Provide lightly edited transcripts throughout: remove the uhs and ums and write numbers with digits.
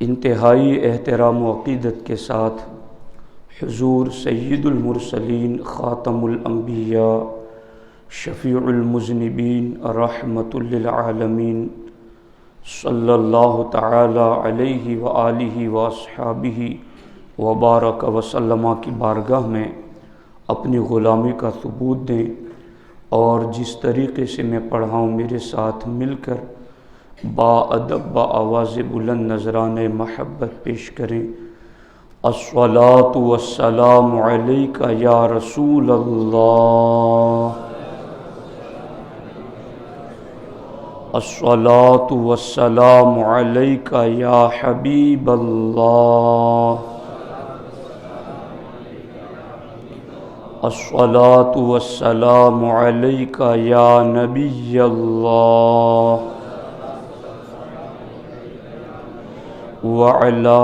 انتہائی احترام و عقیدت کے ساتھ حضور سید المرسلین خاتم الانبیاء شفیع المذنبین رحمۃ للعالمین صلی اللہ تعالی علیہ وآلہ واصحابہ وبارک وسلم کی بارگاہ میں اپنی غلامی کا ثبوت دیں اور جس طریقے سے میں پڑھا ہوں میرے ساتھ مل کر با ادب با آواز بلند نذرانے محبت پیش کریں۔ الصلاۃ والسلام علیک یا رسول اللہ، الصلاۃ والسلام علیک یا حبیب اللہ، الصلاۃ والسلام علیک یا نبی اللہ، وعلی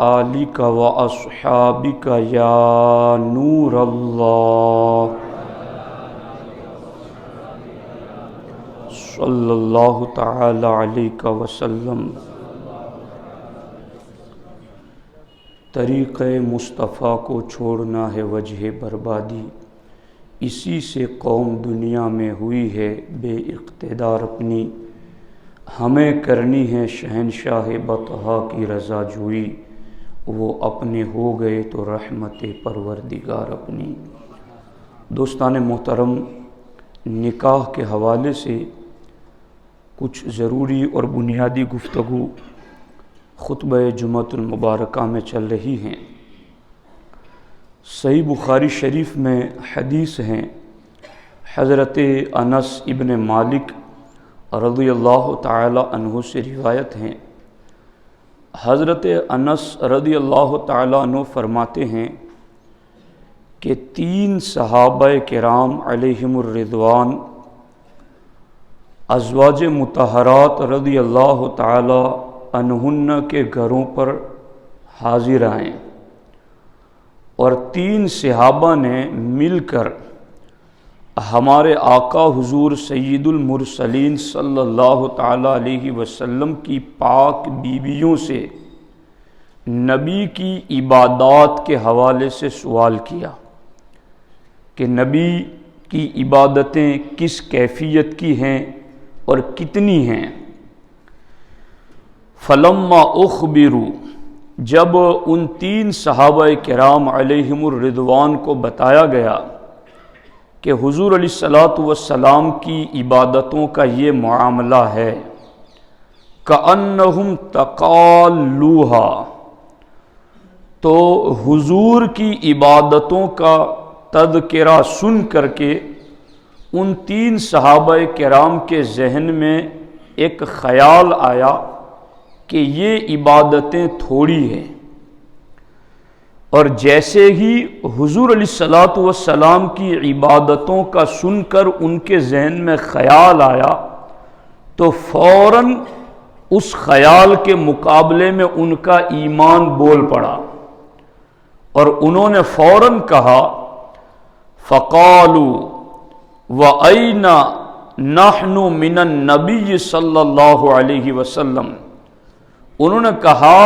آلک واصحابک یا نور اللہ، صلی اللہ تعالی علیہ وسلم۔ طریقہ مصطفیٰ کو چھوڑنا ہے وجہ بربادی، اسی سے قوم دنیا میں ہوئی ہے بے اقتدار اپنی، ہمیں کرنی ہے شہنشاہ بطحا کی رضا جوئی، وہ اپنے ہو گئے تو رحمت پروردگار اپنی۔ دوستان محترم، نکاح کے حوالے سے کچھ ضروری اور بنیادی گفتگو خطبہ جمعۃ المبارکہ میں چل رہی ہیں۔ صحیح بخاری شریف میں حدیث ہیں، حضرت انس ابن مالک رضی اللہ تعالی عنہ سے روایت ہیں۔ حضرت انس رضی اللہ تعالی عنہ فرماتے ہیں کہ 3 صحابہ کرام علیہم الرضوان ازواج مطہرات رضی اللہ تعالی عنہن کے گھروں پر حاضر آئیں اور 3 صحابہ نے مل کر ہمارے آقا حضور سید المرسلین صلی اللہ تعالی علیہ وسلم کی پاک بیویوں سے نبی کی عبادات کے حوالے سے سوال کیا کہ نبی کی عبادتیں کس کیفیت کی ہیں اور کتنی ہیں۔ فلما اخبروا، جب ان 3 صحابہ کرام علیہم الرضوان کو بتایا گیا کہ حضور علیہ الصلوۃ والسلام کی عبادتوں کا یہ معاملہ ہے، کأنہم تقالوها، تو حضور کی عبادتوں کا تذکرہ سن کر کے ان 3 صحابہ کرام کے ذہن میں ایک خیال آیا کہ یہ عبادتیں تھوڑی ہیں، اور جیسے ہی حضور علیہ الصلوۃ والسلام کی عبادتوں کا سن کر ان کے ذہن میں خیال آیا تو فوراً اس خیال کے مقابلے میں ان کا ایمان بول پڑا، اور انہوں نے فوراً کہا فقالوا وَأَيْنَ نَحْنُ مِنَ النَّبِيِّ صلی اللہ علیہ وسلم، انہوں نے کہا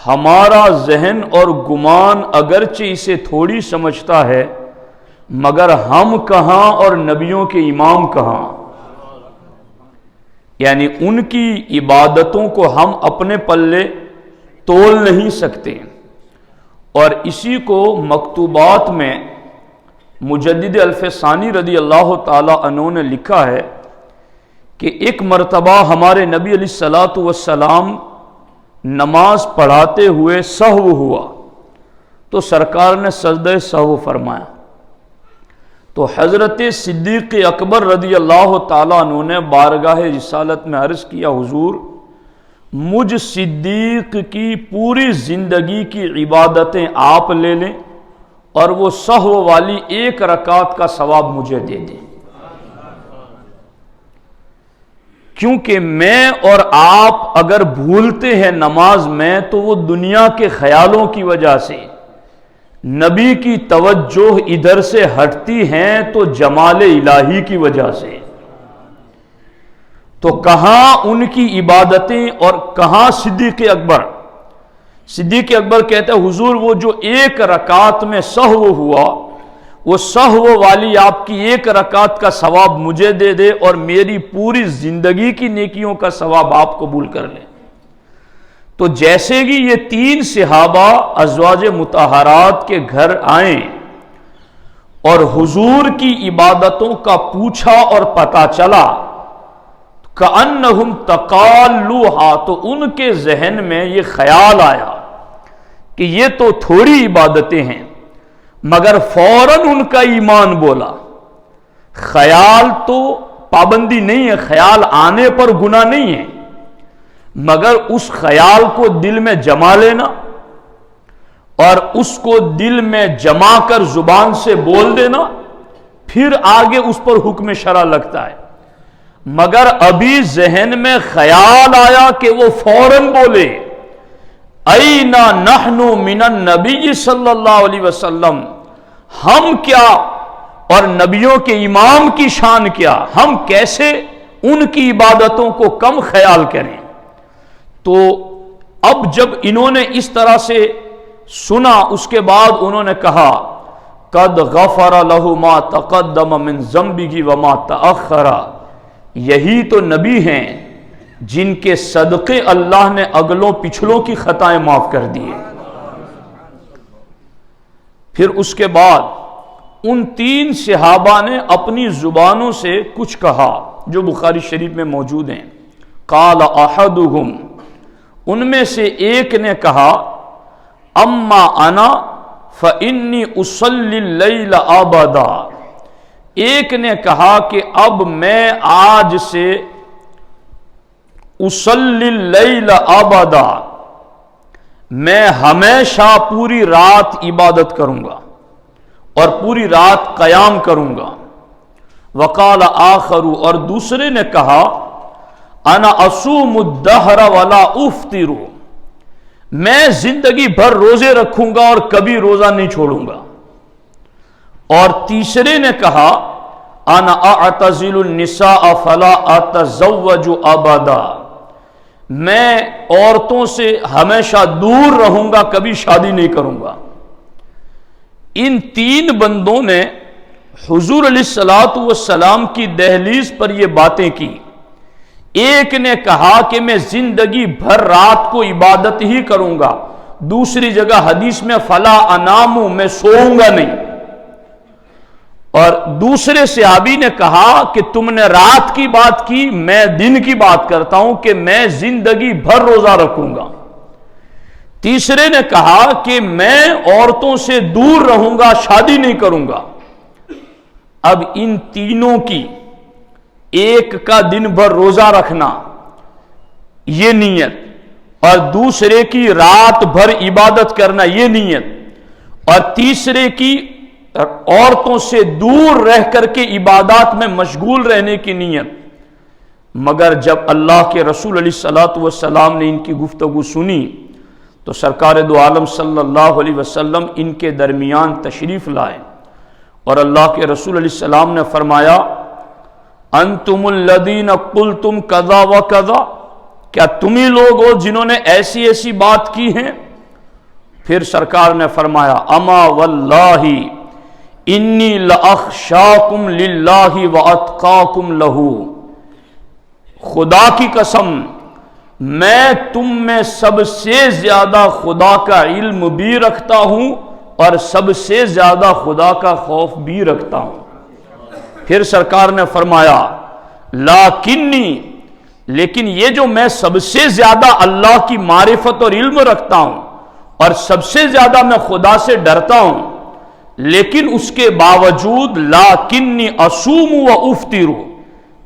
ہمارا ذہن اور گمان اگرچہ اسے تھوڑی سمجھتا ہے مگر ہم کہاں اور نبیوں کے امام کہاں، یعنی ان کی عبادتوں کو ہم اپنے پلے تول نہیں سکتے۔ اور اسی کو مکتوبات میں مجدد الفسانی رضی اللہ تعالی عنہ نے لکھا ہے کہ ایک مرتبہ ہمارے نبی علیہ الصلوۃ والسلام نماز پڑھاتے ہوئے سہو ہوا تو سرکار نے سجدہ سہو فرمایا، تو حضرت صدیق اکبر رضی اللہ تعالیٰ عنہ نے بارگاہ رسالت میں عرض کیا، حضور مجھ صدیق کی پوری زندگی کی عبادتیں آپ لے لیں اور وہ سہو والی 1 رکعت کا ثواب مجھے دے دیں، کیونکہ میں اور آپ اگر بھولتے ہیں نماز میں تو وہ دنیا کے خیالوں کی وجہ سے، نبی کی توجہ ادھر سے ہٹتی ہیں تو جمال الہی کی وجہ سے، تو کہاں ان کی عبادتیں اور کہاں صدیق اکبر؟ صدیق اکبر کہتے ہیں حضور وہ جو ایک رکعت میں سہو ہوا، وہ سہو والی آپ کی ایک رکعت کا ثواب مجھے دے دے اور میری پوری زندگی کی نیکیوں کا ثواب آپ قبول کر لیں۔ تو جیسے کہ یہ تین صحابہ ازواج مطہرات کے گھر آئیں اور حضور کی عبادتوں کا پوچھا اور پتہ چلا، کأنہم تقالوہا، تو ان کے ذہن میں یہ خیال آیا کہ یہ تو تھوڑی عبادتیں ہیں، مگر فوراً ان کا ایمان بولا۔ خیال تو پابندی نہیں ہے، خیال آنے پر گناہ نہیں ہے، مگر اس خیال کو دل میں جما لینا اور اس کو دل میں جما کر زبان سے بول دینا، پھر آگے اس پر حکم شرع لگتا ہے۔ مگر ابھی ذہن میں خیال آیا کہ وہ فوراً بولے اینا نحن من النبی صلی اللہ علیہ وسلم، ہم کیا اور نبیوں کے امام کی شان کیا، ہم کیسے ان کی عبادتوں کو کم خیال کریں۔ تو اب جب انہوں نے اس طرح سے سنا، اس کے بعد انہوں نے کہا قد غفر لہ ما تقدم من ذنبہ وما تأخر، یہی تو نبی ہیں جن کے صدقے اللہ نے اگلوں پچھلوں کی خطائیں معاف کر دیے۔ پھر اس کے بعد ان تین صحابہ نے اپنی زبانوں سے کچھ کہا جو بخاری شریف میں موجود ہیں۔ قال احدہم، ان میں سے ایک نے کہا اما انا فانی اصلی اللیل ابدا، ایک نے کہا کہ اب میں آج سے اصلی اللیل ابدا، میں ہمیشہ پوری رات عبادت کروں گا اور پوری رات قیام کروں گا۔ وقال آخر، اور دوسرے نے کہا انا اصوم الدہر ولا افطر، میں زندگی بھر روزے رکھوں گا اور کبھی روزہ نہیں چھوڑوں گا۔ اور تیسرے نے کہا انا اعتزل النساء فلا اتزوج ابدا، میں عورتوں سے ہمیشہ دور رہوں گا، کبھی شادی نہیں کروں گا۔ ان تین بندوں نے حضور علیہ الصلوۃ والسلام کی دہلیز پر یہ باتیں کی۔ ایک نے کہا کہ میں زندگی بھر رات کو عبادت ہی کروں گا، دوسری جگہ حدیث میں فلا انام، میں سوؤں گا نہیں۔ اور دوسرے صحابی نے کہا کہ تم نے رات کی بات کی، میں دن کی بات کرتا ہوں کہ میں زندگی بھر روزہ رکھوں گا۔ تیسرے نے کہا کہ میں عورتوں سے دور رہوں گا، شادی نہیں کروں گا۔ اب ان تینوں کی ایک کا دن بھر روزہ رکھنا یہ نیت، اور دوسرے کی رات بھر عبادت کرنا یہ نیت، اور تیسرے کی عورتوں سے دور رہ کر کے عبادات میں مشغول رہنے کی نیت۔ مگر جب اللہ کے رسول علیہ الصلوۃ والسلام نے ان کی گفتگو سنی تو سرکار دو عالم صلی اللہ علیہ وسلم ان کے درمیان تشریف لائے، اور اللہ کے رسول علیہ السلام نے فرمایا انتم الذین قلتم کذا و کذا، کیا تم ہی لوگ ہو جنہوں نے ایسی ایسی بات کی ہیں؟ پھر سرکار نے فرمایا اما واللہ انی لاخشاکم للہ واتقاکم لہ، خدا کی قسم میں تم میں سب سے زیادہ خدا کا علم بھی رکھتا ہوں اور سب سے زیادہ خدا کا خوف بھی رکھتا ہوں۔ پھر سرکار نے فرمایا لیکنی، لیکن یہ جو میں سب سے زیادہ اللہ کی معرفت اور علم رکھتا ہوں اور سب سے زیادہ میں خدا سے ڈرتا ہوں، لیکن اس کے باوجود لیکنی اصوم و افطر،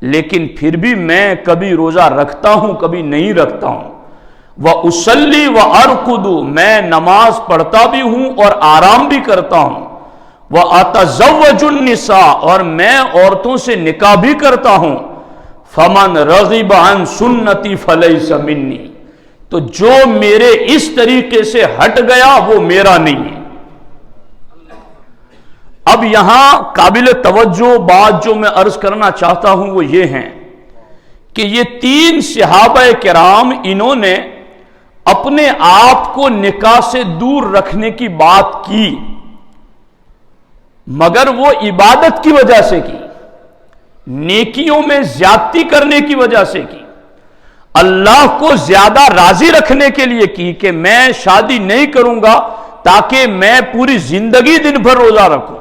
لیکن پھر بھی میں کبھی روزہ رکھتا ہوں کبھی نہیں رکھتا ہوں۔ وَأُصَلِّي وَأَرْقُدُ، میں نماز پڑھتا بھی ہوں اور آرام بھی کرتا ہوں۔ وَأَتَزَوَّجُ النِّسَاءَ، اور میں عورتوں سے نکاح بھی کرتا ہوں۔ فَمَنْ رَغِبَ عَنْ سُنَّتِي فَلَيْسَ مِنِّي، تو جو میرے اس طریقے سے ہٹ گیا وہ میرا نہیں ہے۔ اب یہاں قابل توجہ بات جو میں عرض کرنا چاہتا ہوں وہ یہ ہیں کہ یہ 3 صحابہ کرام انہوں نے اپنے آپ کو نکاح سے دور رکھنے کی بات کی، مگر وہ عبادت کی وجہ سے کی، نیکیوں میں زیادتی کرنے کی وجہ سے کی، اللہ کو زیادہ راضی رکھنے کے لیے کی کہ میں شادی نہیں کروں گا تاکہ میں پوری زندگی دن بھر روزہ رکھوں،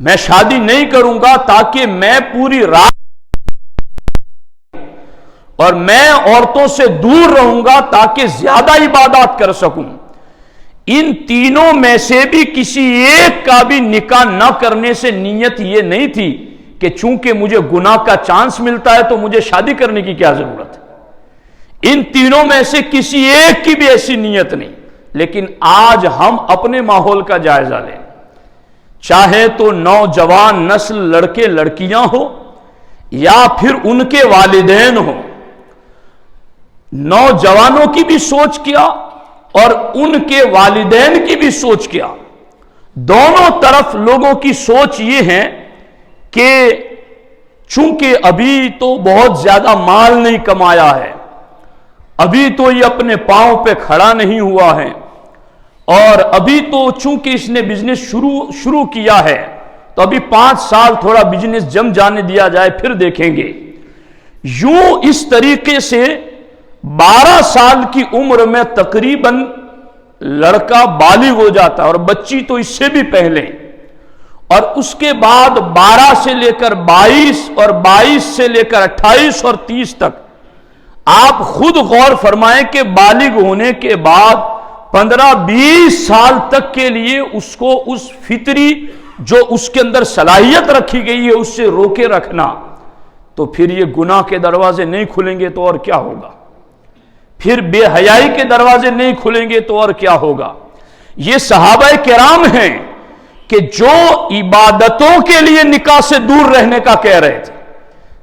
میں شادی نہیں کروں گا تاکہ میں پوری رات اور میں عورتوں سے دور رہوں گا تاکہ زیادہ عبادات کر سکوں۔ ان تینوں میں سے بھی کسی ایک کا بھی نکاح نہ کرنے سے نیت یہ نہیں تھی کہ چونکہ مجھے گناہ کا چانس ملتا ہے تو مجھے شادی کرنے کی کیا ضرورت ہے۔ ان تینوں میں سے کسی ایک کی بھی ایسی نیت نہیں۔ لیکن آج ہم اپنے ماحول کا جائزہ لیں، چاہے تو نوجوان نسل لڑکے لڑکیاں ہو یا پھر ان کے والدین ہو، نوجوانوں کی بھی سوچ کیا اور ان کے والدین کی بھی سوچ کیا، دونوں طرف لوگوں کی سوچ یہ ہے کہ چونکہ ابھی تو بہت زیادہ مال نہیں کمایا ہے، ابھی تو یہ اپنے پاؤں پہ کھڑا نہیں ہوا ہے، اور ابھی تو چونکہ اس نے بزنس شروع کیا ہے تو ابھی 5 سال تھوڑا بزنس جم جانے دیا جائے پھر دیکھیں گے۔ یوں اس طریقے سے 12 سال کی عمر میں تقریباً لڑکا بالغ ہو جاتا ہے، اور بچی تو اس سے بھی پہلے، اور اس کے بعد 12 سے لے کر 22 اور 22 سے لے کر 28 اور 30 تک آپ خود غور فرمائیں کہ بالغ ہونے کے بعد 15-20 سال تک کے لیے اس کو اس فطری جو اس کے اندر صلاحیت رکھی گئی ہے اس سے روکے رکھنا، تو پھر یہ گناہ کے دروازے نہیں کھلیں گے تو اور کیا ہوگا، پھر بے حیائی کے دروازے نہیں کھلیں گے تو اور کیا ہوگا۔ یہ صحابہ کرام ہیں کہ جو عبادتوں کے لیے نکاح سے دور رہنے کا کہہ رہے تھے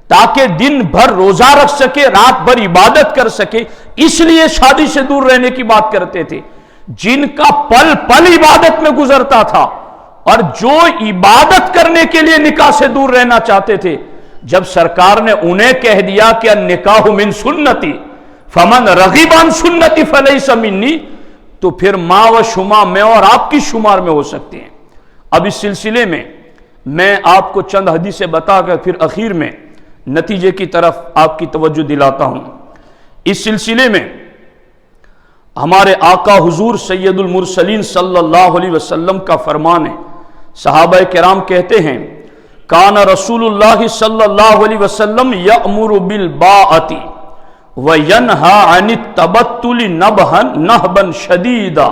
تاکہ دن بھر روزہ رکھ سکے، رات بھر عبادت کر سکے، اس لیے شادی سے دور رہنے کی بات کرتے تھے، جن کا پل پل عبادت میں گزرتا تھا، اور جو عبادت کرنے کے لیے نکاح سے دور رہنا چاہتے تھے، جب سرکار نے انہیں کہہ دیا کہ النکاح من سنتی فمن رغب عن سنتی فلیس منی، تو پھر ماں و شما میں اور آپ کی شمار میں ہو سکتے ہیں۔ اب اس سلسلے میں میں آپ کو چند حدیثیں بتا کر پھر اخیر میں نتیجے کی طرف آپ کی توجہ دلاتا ہوں۔ اس سلسلے میں ہمارے آقا حضور سید المرسلین صلی اللہ علیہ وسلم کا فرمان ہے، صحابہ کرام کہتے ہیں کان رسول اللہ صلی اللہ علیہ وسلم یأمر بالباءۃ وینہی عن التبتل نہبا شدیدا،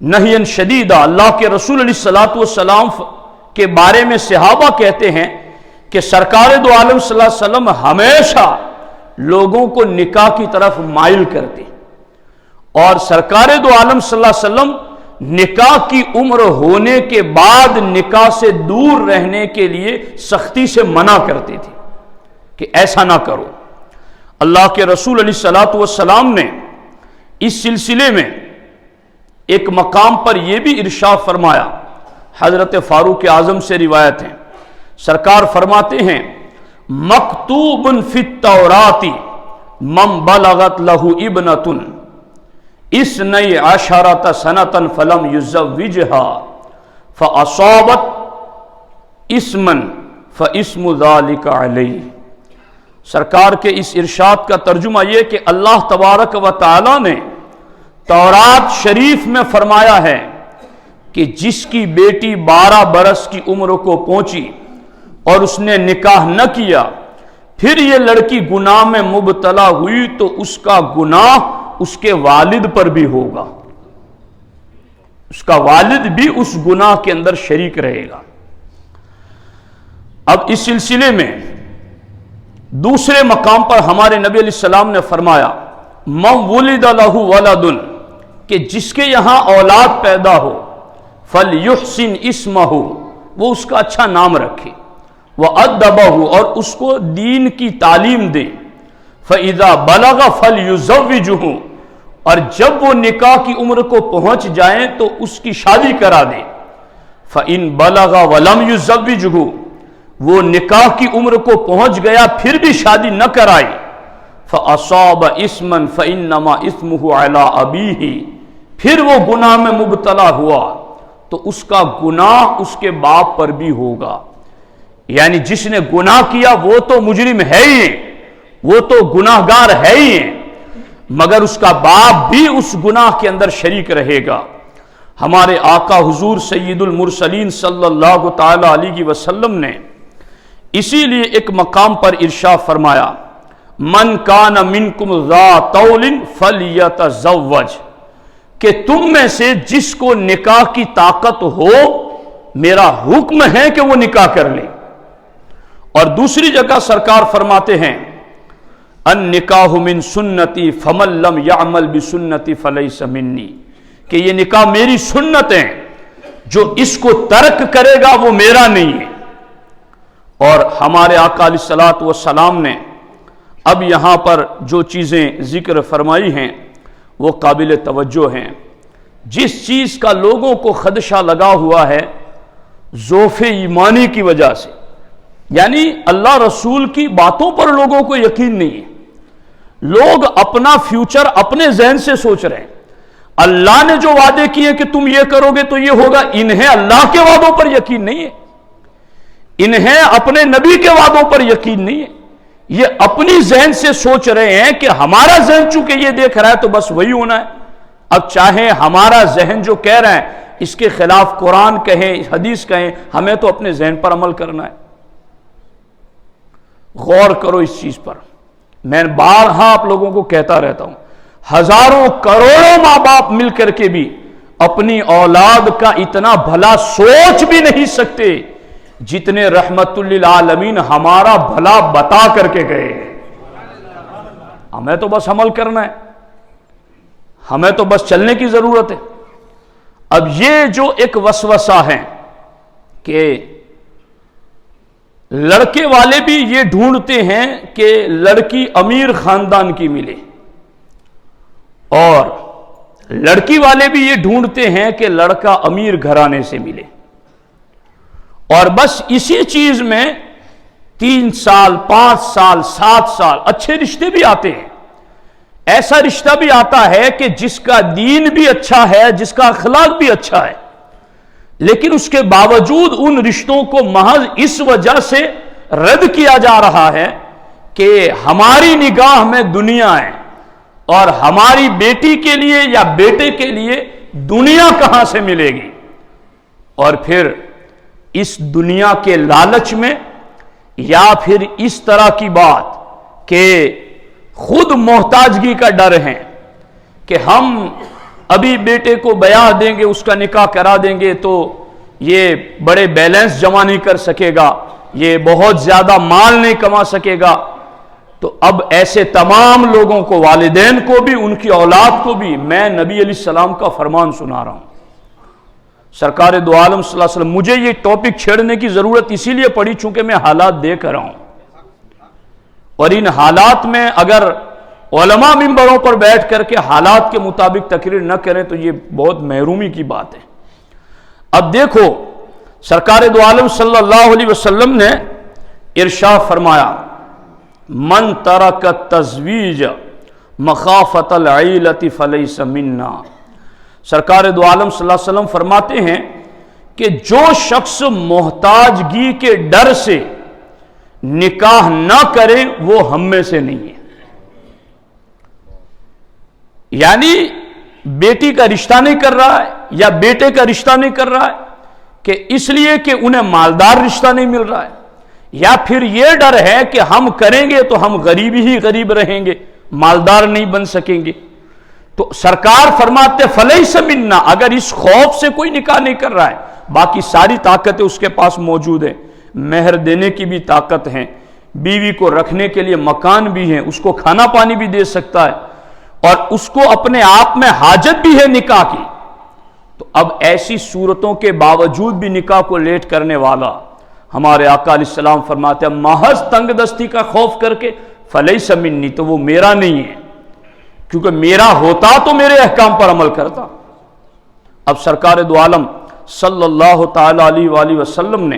نہیا شدیدا۔ اللہ کے رسول علیہ الصلوۃ والسلام کے بارے میں صحابہ کہتے ہیں کہ سرکار دو عالم صلی اللہ علیہ وسلم ہمیشہ لوگوں کو نکاح کی طرف مائل کرتے، اور سرکار دو عالم صلی اللہ علیہ وسلم نکاح کی عمر ہونے کے بعد نکاح سے دور رہنے کے لیے سختی سے منع کرتے تھے کہ ایسا نہ کرو۔ اللہ کے رسول علیہ الصلوۃ والسلام نے اس سلسلے میں ایک مقام پر یہ بھی ارشاد فرمایا، حضرت فاروق اعظم سے روایت ہے، سرکار فرماتے ہیں مکتوب فی التوراۃ من بلغت لہ ابنۃ اثنی عشرۃ سنۃ فلم یزوجھا فاصابت اسما فاسم ذلک علیہ۔ سرکار کے اس ارشاد کا ترجمہ یہ کہ اللہ تبارک و تعالی نے تورات شریف میں فرمایا ہے کہ جس کی بیٹی 12 برس کی عمر کو پہنچی اور اس نے نکاح نہ کیا، پھر یہ لڑکی گناہ میں مبتلا ہوئی تو اس کا گناہ اس کے والد پر بھی ہوگا، اس کا والد بھی اس گناہ کے اندر شریک رہے گا۔ اب اس سلسلے میں دوسرے مقام پر ہمارے نبی علیہ السلام نے فرمایا من ولد لہ ولد، کہ جس کے یہاں اولاد پیدا ہو فلیحسن اسمہ، وہ اس کا اچھا نام رکھے، وَأَدَّبَهُ، اور اس کو دین کی تعلیم دے، فَإِذَا بَلَغَ فَلْيُزَوِّجْهُ، اور جب وہ نکاح کی عمر کو پہنچ جائیں تو اس کی شادی کرا دے، فَإِن بَلَغَ وَلَمْ يُزَوِّجْهُ، وہ نکاح کی عمر کو پہنچ گیا پھر بھی شادی نہ کرائی، فَأَصَابَ إِثْمًا فَإِنَّمَا إِثْمُهُ عَلَىٰ أَبِيهِ، پھر وہ گناہ میں مبتلا ہوا تو اس کا گناہ اس کے باپ پر بھی ہوگا۔ یعنی جس نے گناہ کیا وہ تو مجرم ہے ہی ہے، وہ تو گناہگار ہے ہی ہے، مگر اس کا باپ بھی اس گناہ کے اندر شریک رہے گا۔ ہمارے آقا حضور سید المرسلین صلی اللہ تعالی علیہ وسلم نے اسی لیے ایک مقام پر ارشاد فرمایا، من کان منکم ذا طول فلیتزوج، کہ تم میں سے جس کو نکاح کی طاقت ہو میرا حکم ہے کہ وہ نکاح کر لے۔ اور دوسری جگہ سرکار فرماتے ہیں، النکاح من سنتی فمن لم یعمل بسنتی فلیس منی، کہ یہ نکاح میری سنت ہے، جو اس کو ترک کرے گا وہ میرا نہیں ہے۔ اور ہمارے آقا علیہ الصلوۃ والسلام نے اب یہاں پر جو چیزیں ذکر فرمائی ہیں وہ قابل توجہ ہیں۔ جس چیز کا لوگوں کو خدشہ لگا ہوا ہے ضعف ایمانی کی وجہ سے، یعنی اللہ رسول کی باتوں پر لوگوں کو یقین نہیں ہے، لوگ اپنا فیوچر اپنے ذہن سے سوچ رہے ہیں۔ اللہ نے جو وعدے کیے کہ تم یہ کرو گے تو یہ ہوگا، انہیں اللہ کے وعدوں پر یقین نہیں ہے، انہیں اپنے نبی کے وعدوں پر یقین نہیں ہے، یہ اپنی ذہن سے سوچ رہے ہیں کہ ہمارا ذہن چونکہ یہ دیکھ رہا ہے تو بس وہی ہونا ہے۔ اب چاہے ہمارا ذہن جو کہہ رہا ہے اس کے خلاف قرآن کہیں حدیث کہیں، ہمیں تو اپنے ذہن پر عمل کرنا ہے۔ غور کرو اس چیز پر، میں بارہا آپ لوگوں کو کہتا رہتا ہوں، ہزاروں کروڑوں ماں باپ مل کر کے بھی اپنی اولاد کا اتنا بھلا سوچ بھی نہیں سکتے جتنے رحمت للعالمین ہمارا بھلا بتا کر کے گئے۔ ہمیں تو بس عمل کرنا ہے، ہمیں تو بس چلنے کی ضرورت ہے۔ اب یہ جو ایک وسوسہ ہے کہ لڑکے والے بھی یہ ڈھونڈتے ہیں کہ لڑکی امیر خاندان کی ملے، اور لڑکی والے بھی یہ ڈھونڈتے ہیں کہ لڑکا امیر گھرانے سے ملے، اور بس اسی چیز میں 3 سال 5 سال 7 سال اچھے رشتے بھی آتے ہیں۔ ایسا رشتہ بھی آتا ہے کہ جس کا دین بھی اچھا ہے، جس کا اخلاق بھی اچھا ہے، لیکن اس کے باوجود ان رشتوں کو محض اس وجہ سے رد کیا جا رہا ہے کہ ہماری نگاہ میں دنیا ہے، اور ہماری بیٹی کے لیے یا بیٹے کے لیے دنیا کہاں سے ملے گی، اور پھر اس دنیا کے لالچ میں یا پھر اس طرح کی بات کہ خود محتاجگی کا ڈر ہے کہ ہم ابھی بیٹے کو بیاہ دیں گے، اس کا نکاح کرا دیں گے تو یہ بڑے بیلنس جمع نہیں کر سکے گا، یہ بہت زیادہ مال نہیں کما سکے گا۔ تو اب ایسے تمام لوگوں کو، والدین کو بھی، ان کی اولاد کو بھی، میں نبی علیہ السلام کا فرمان سنا رہا ہوں۔ سرکار دو عالم صلی اللہ علیہ وسلم، مجھے یہ ٹاپک چھیڑنے کی ضرورت اسی لیے پڑی چونکہ میں حالات دیکھ رہا ہوں، اور ان حالات میں اگر علماء ممبروں پر بیٹھ کر کے حالات کے مطابق تقریر نہ کریں تو یہ بہت محرومی کی بات ہے۔ اب دیکھو سرکار دو عالم صلی اللہ علیہ وسلم نے ارشاد فرمایا، من ترک التزویج مخافۃ العیلۃ فلیس منا۔ سرکار دو عالم صلی اللہ علیہ وسلم فرماتے ہیں کہ جو شخص محتاجگی کے ڈر سے نکاح نہ کرے وہ ہم میں سے نہیں ہے۔ یعنی بیٹی کا رشتہ نہیں کر رہا ہے یا بیٹے کا رشتہ نہیں کر رہا ہے کہ اس لیے کہ انہیں مالدار رشتہ نہیں مل رہا ہے، یا پھر یہ ڈر ہے کہ ہم کریں گے تو ہم غریب ہی غریب رہیں گے، مالدار نہیں بن سکیں گے۔ تو سرکار فرماتے فلیس منا، اگر اس خوف سے کوئی نکاح نہیں کر رہا ہے، باقی ساری طاقتیں اس کے پاس موجود ہیں، مہر دینے کی بھی طاقت ہے، بیوی کو رکھنے کے لیے مکان بھی ہے، اس کو کھانا پانی بھی دے سکتا ہے، اور اس کو اپنے آپ میں حاجت بھی ہے نکاح کی، تو اب ایسی صورتوں کے باوجود بھی نکاح کو لیٹ کرنے والا، ہمارے آقا علیہ السلام فرماتے ہیں محض تنگ دستی کا خوف کر کے فلیس منی، تو وہ میرا نہیں ہے، کیونکہ میرا ہوتا تو میرے احکام پر عمل کرتا۔ اب سرکار دو عالم صلی اللہ تعالی علیہ وآلہ وسلم نے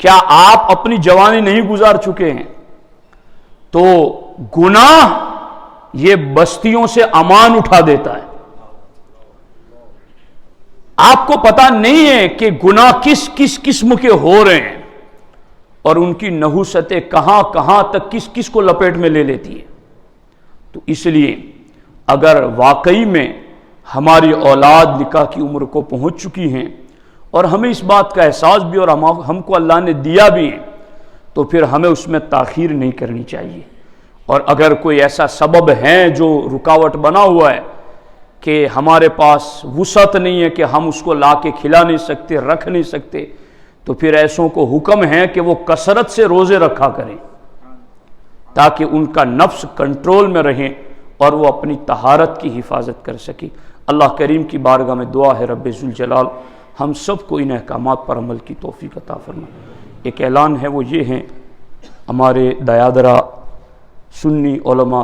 کیا آپ اپنی جوانی نہیں گزار چکے ہیں؟ تو گناہ یہ بستیوں سے امان اٹھا دیتا ہے. آپ کو پتا نہیں ہے کہ گناہ کس کس قسم کے ہو رہے ہیں اور ان کی نحوستیں کہاں کہاں تک کس کس کو لپیٹ میں لے لیتی ہے. تو اس لیے اگر واقعی میں ہماری اولاد نکاح کی عمر کو پہنچ چکی ہیں اور ہمیں اس بات کا احساس بھی اور ہم کو اللہ نے دیا بھی ہے، تو پھر ہمیں اس میں تاخیر نہیں کرنی چاہیے. اور اگر کوئی ایسا سبب ہے جو رکاوٹ بنا ہوا ہے کہ ہمارے پاس وسعت نہیں ہے کہ ہم اس کو لا کے کھلا نہیں سکتے، رکھ نہیں سکتے، تو پھر ایسوں کو حکم ہے کہ وہ کثرت سے روزے رکھا کریں تاکہ ان کا نفس کنٹرول میں رہیں اور وہ اپنی طہارت کی حفاظت کر سکیں. اللہ کریم کی بارگاہ میں دعا ہے رب ذوالجلال ہم سب کو ان احکامات پر عمل کی توفیق عطا فرمائے. ایک اعلان ہے، وہ یہ ہے، ہمارے دیادرہ سنی علماء